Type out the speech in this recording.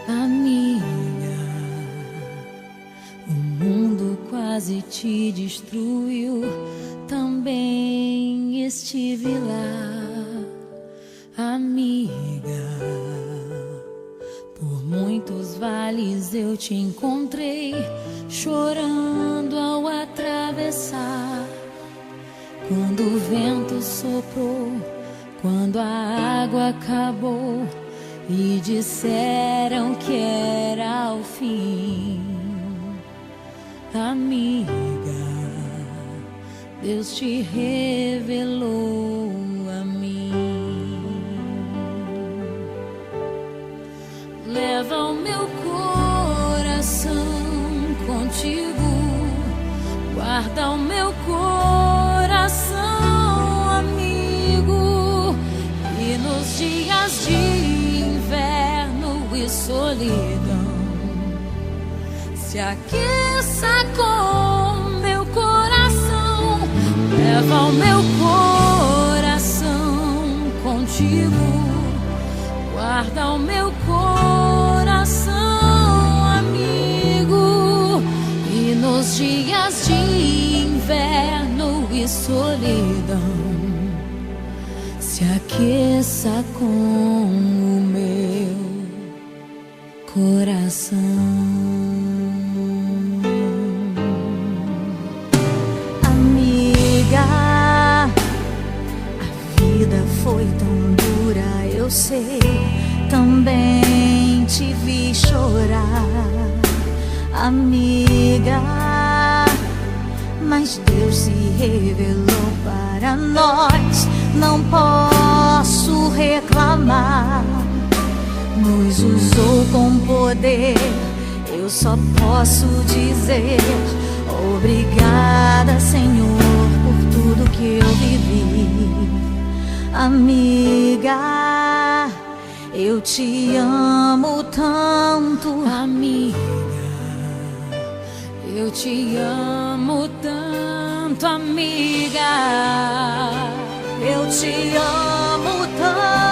Amiga, o mundo quase te destruiu, também estive lá. Amiga, por muitos vales eu te encontrei, chorando ao atravessar. Quando o vento soprou, quando a água acabou e disseram que era o fim. Amiga, Deus te revelou a mim. Leva o meu coração contigo, guarda o meu coração, amigo. E nos dias de inverno e solidão, se aqueça com meu coração. Leva o meu coração contigo, guarda o meu coração, amigo. E nos dias de inverno e solidão, se aqueça com o meu coração. Amiga, a vida foi tão dura, eu sei, também te vi chorar. Amiga, mas Deus se revelou para nós, não posso reclamar. Nos usou com poder, eu só posso dizer obrigada, Senhor, por tudo que eu vivi. Amiga, eu te amo tanto. Amiga, eu te amo tanto, amiga. Eu te amo tanto.